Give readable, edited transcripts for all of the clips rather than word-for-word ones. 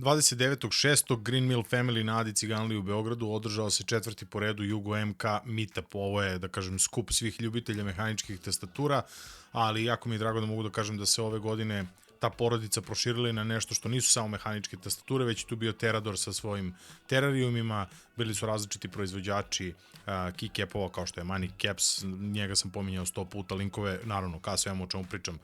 29.6. Green Mill Family na Adi Ciganliji u Beogradu održao se četvrti po redu Jugo MK Meetup. Ovo je, da kažem, skup svih ljubitelja mehaničkih tastatura, ali jako mi je drago da mogu da kažem da se ove godine ta porodica proširila na nešto što nisu samo mehaničke tastature, već je tu bio Terador sa svojim terariumima, bili su različiti proizvođači keycapova kao što je Manic Caps, njega sam pominjao 100 puta, linkove, naravno, ka svemu o čemu pričam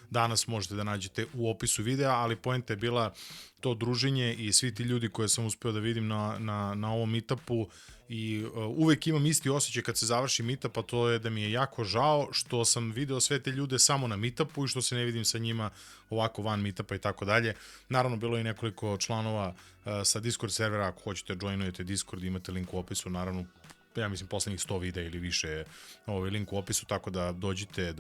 danas možete da nađete u opisu videa, ali poenta je bila to druženje i svi ti ljudi koje sam uspeo da vidim na ovom meetupu i uvek imam isti osjećaj kad se završi meetup, a to je da mi je jako žao što sam video sve te ljude samo na meetupu i što se ne vidim sa njima ovako van meetupa i tako dalje. Naravno, bilo je nekoliko članova sa Discord servera, ako hoćete joinujete Discord, imate link u opisu, naravno, ja mislim poslednjih 100 videa ili više je link u opisu, tako da dođite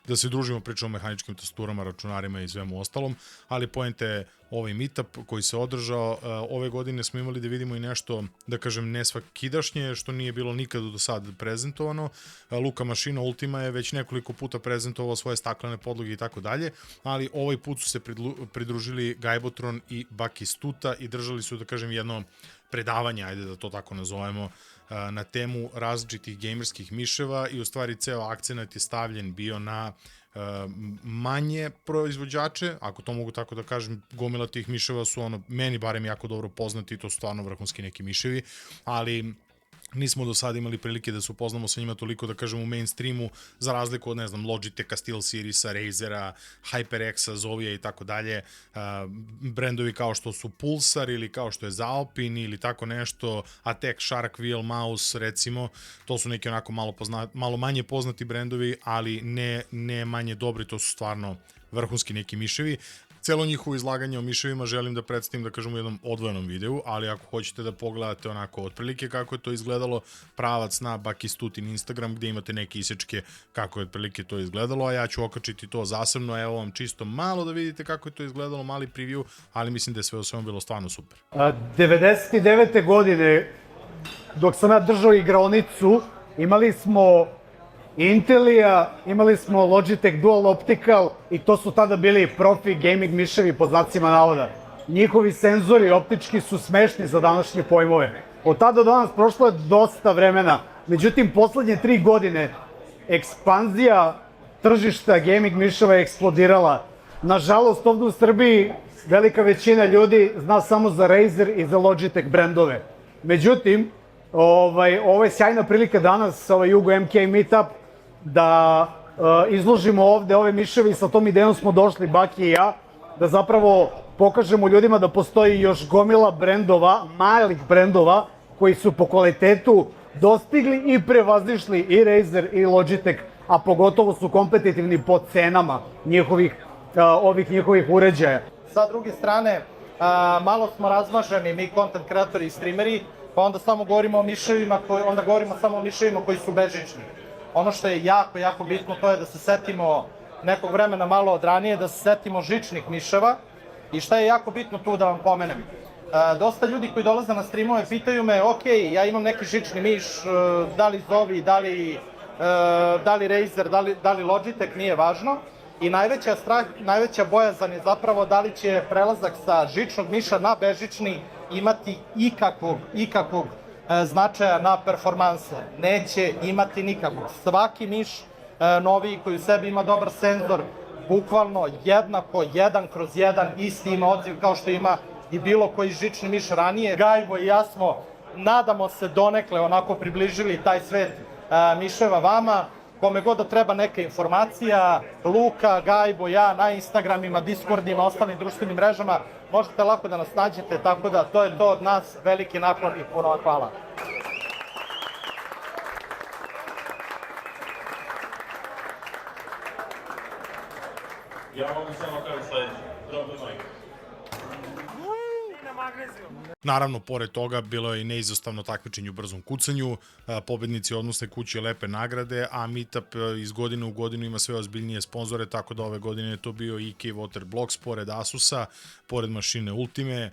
da se družimo, pričamo o mehaničkim tastaturama, računarima i svemu ostalom, ali poenta je ovaj meetup koji se održao. Ove godine smo imali da vidimo i nešto, da kažem, nesvakidašnje, što nije bilo nikada do sad prezentovano. Luka Mašina Ultima je već nekoliko puta prezentovao svoje staklene podloge i tako dalje, ali ovaj put su se pridružili Gaibotron i Bakistuta i držali su, da kažem, jedno predavanje, ajde da to tako nazovemo, na temu različitih gamerskih miševa i u stvari ceo akcenat je stavljen bio na manje proizvođače, ako to mogu tako da kažem. Gomila tih miševa su meni barem jako dobro poznati, to su stvarno vrhunski neki miševi, ali nismo do sada imali prilike da se upoznamo sa njima toliko, da kažem, u mainstreamu, za razliku od, ne znam, Logitecha, SteelSeriesa, Razera, HyperX-a, Zovija i tako dalje. Brendovi kao što su Pulsar ili kao što je Zalpin ili tako nešto, Attack, Shark, Wheel, Mouse, recimo, to su neki onako malo manje poznati brendovi, ali ne manje dobri, to su stvarno vrhunski neki miševi. Celo njihovo izlaganje o miševima želim da predstavim, da kažem, u jednom odvojenom videu, ali ako hoćete da pogledate onako otprilike kako je to izgledalo, pravac na Bakistutin Instagram gde imate neke isečke kako je otprilike to izgledalo, a ja ću okačiti to zasebno, evo vam čisto malo da vidite kako je to izgledalo, mali preview, ali mislim da je sve u svemu bilo stvarno super. 99. godine, dok sam ja držao igraonicu, imali smo Intelija, imali smo Logitech Dual Optical i to su tada bili profi gaming miševi pod znacima navoda. Njihovi senzori optički su smešni za današnje pojmove. Od tada do danas prošlo je dosta vremena, međutim, poslednje 3 godine ekspanzija tržišta gaming miševa je eksplodirala. Nažalost, ovde u Srbiji velika većina ljudi zna samo za Razer i za Logitech brendove. Međutim, ovo je sjajna prilika danas, Jugo MK Meetup, da izložimo ovde ove miševi i sa tom idejom smo došli, Baki i ja, da zapravo pokažemo ljudima da postoji još gomila brendova, malih brendova, koji su po kvalitetu dostigli i prevazišli i Razer i Logitech, a pogotovo su kompetitivni po cenama ovih njihovih uređaja. Sa druge strane, malo smo razmaženi mi content kreatori i streameri, pa onda samo govorimo o miševima, samo o miševima koji su bežični. Ono što je jako, jako bitno, to je da se setimo nekog vremena malo od ranije, da se setimo žičnih miševa. I šta je jako bitno tu da vam pomenem? Dosta ljudi koji dolaze na streamove pitaju me, ok, ja imam neki žični miš, da li Zovi, da li Razer, da li Logitech, nije važno. I najveća bojazan je zapravo da li će prelazak sa žičnog miša na bežični imati ikakvog značaja na performanse. Neće imati nikakvog. Svaki miš noviji koji u sebi ima dobar senzor, bukvalno jednako, 1/1, isti ima odziv kao što ima i bilo koji žični miš ranije. Gajbo i ja smo, nadamo se, donekle onako približili taj svet miševa vama. Kome god da treba neka informacija, Luka, Gajbo, ja na Instagramima, Discordima, ostalim društvenim mrežama, možete lako da nas nađete, tako da to je to od nas, veliki naklon i puno hvala. Ja mogu samo kažem sledeće, dobro Mike. Naravno, pored toga, bilo je i neizostavno takmičenje u brzom kucanju, pobednici odnosne kuće lepe nagrade, a Meetup iz godine u godinu ima sve ozbiljnije sponzore, tako da ove godine je to bio IK Water Blocks, pored Asusa, pored mašine Ultime,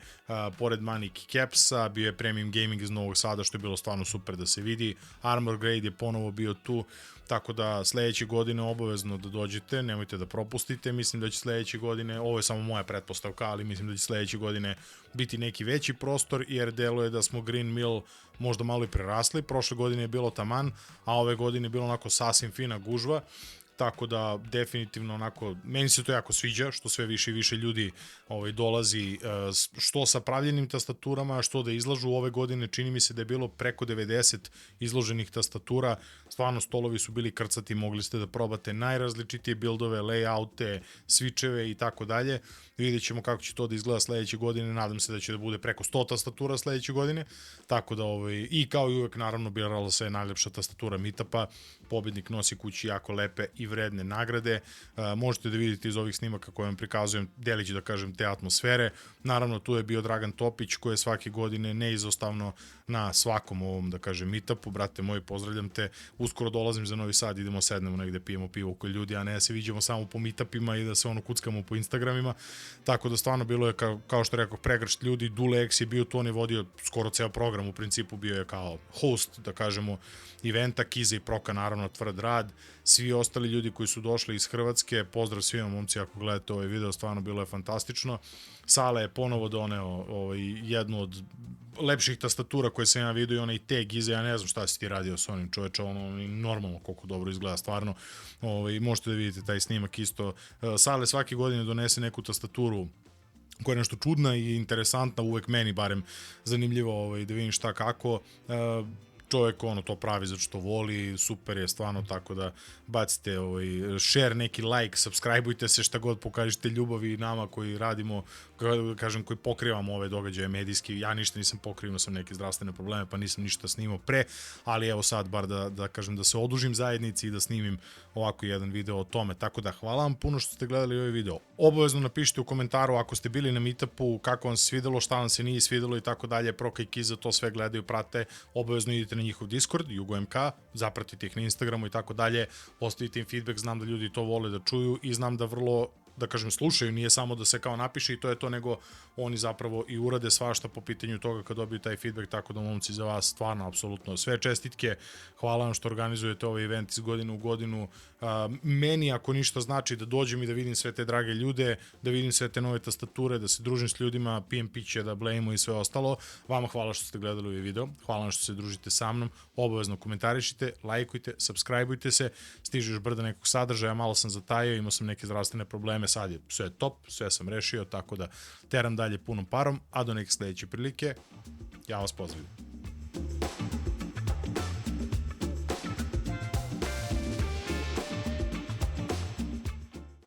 pored Manic Capsa, bio je Premium Gaming iz Novog Sada, što je bilo stvarno super da se vidi, Armor Grade je ponovo bio tu, tako da sledeće godine obavezno da dođete, nemojte da propustite, mislim da će sledeće godine, ovo je samo moja pretpostavka, ali mislim da će sledeće godine biti neki veći prostor, jer deluje da smo Green Mill možda malo i prerasli, prošle godine je bilo taman, a ove godine je bilo onako sasvim fina gužva, tako da definitivno onako, meni se to jako sviđa, što sve više i više ljudi dolazi, što sa pravljenim tastaturama, što da izlažu ove godine, čini mi se da je bilo preko 90 izloženih tastatura, stvarno stolovi su bili krcati, mogli ste da probate najrazličitije buildove, layoute, switcheve i tako dalje, vidjet ćemo kako će to da izgleda sledeće godine, nadam se da će da bude preko 100 tastatura sledeće godine, tako da i kao i uvek naravno birala se najlepša tastatura Meetupa, pobednik nosi kući jako lepe i vredne nagrade, možete da vidite iz ovih snimaka koje vam prikazujem, delići da kažem te atmosfere, naravno tu je bio Dragan Topić koji je svake godine neizostavno na svakom ovom da kažem Meetupu, brate moji pozdravljam te, uskoro dolazim za Novi Sad, idemo sednemo negde, pijemo pivo kod ljudi, a ne da se viđemo samo po Meetupima i da se kuckamo po Instagramima, tako da stvarno bilo je kao što rekao pregršt ljudi, Dule X je bio tu, on je vodio skoro ceo program, u principu bio je kao host da kažemo eventa, Kiza i Proka naravno tvrd rad, svi ostali ljudi koji su došli iz Hrvatske, pozdrav svima momci ako gledate ovaj video, stvarno bilo je fantastično. Sala je ponovo doneo jednu od lepših tastatura koje sam ja vidio i onaj tag iza, ja ne znam šta si ti radio s onim čoveče, normalno koliko dobro izgleda stvarno, možete da vidite taj snimak isto. Sale svake godine donese neku tastaturu koja je nešto čudna i interesantna, uvek meni barem zanimljivo da vidim šta kako, čovjek to pravi zato što voli, super je stvarno, tako da bacite share, neki like, subscribeujte se, šta god pokažete ljubavi nama koji radimo, kažem koji pokrivamo ove događaje medijski, ja ništa nisam pokrio, sam neke zdravstvene probleme pa nisam ništa snimao pre, ali evo sad bar da kažem da se odužim zajednici i da snimim ovako jedan video o tome, tako da hvala vam puno što ste gledali ovaj video. Obavezno napišite u komentaru ako ste bili na Meetupu, kako vam se svidelo, šta vam se nije svidelo i tako dalje, Proka i Kiza to sve gledaju, prate, obavezno idite na njihov Discord, JugoMK, zapratite ih na Instagramu i tako dalje, ostavite im feedback, znam da ljudi to vole da čuju i znam da vrlo, da kažem, slušaju, nije samo da se kao napiše i to je to, nego oni zapravo i urade svašta po pitanju toga kad dobiju taj feedback, tako da momci za vas stvarno, apsolutno sve čestitke, hvala vam što organizujete ovaj event iz godine u godinu, meni ako ništa znači da dođem i da vidim sve te drage ljude, da vidim sve te nove tastature, da se družim s ljudima, pijem piće, da blejimo i sve ostalo, vama hvala što ste gledali ovaj video, hvala vam što se družite sa mnom, obavezno komentarišite, lajkujte, subscribeujte se, stiže još brda nekog sadržaja, malo sam zatajao, imao sam neke zdravstvene probleme, sad je sve top, sve sam rešio, tako da teram dalje punom parom, a do neke sledeće prilike, ja vas pozdravim.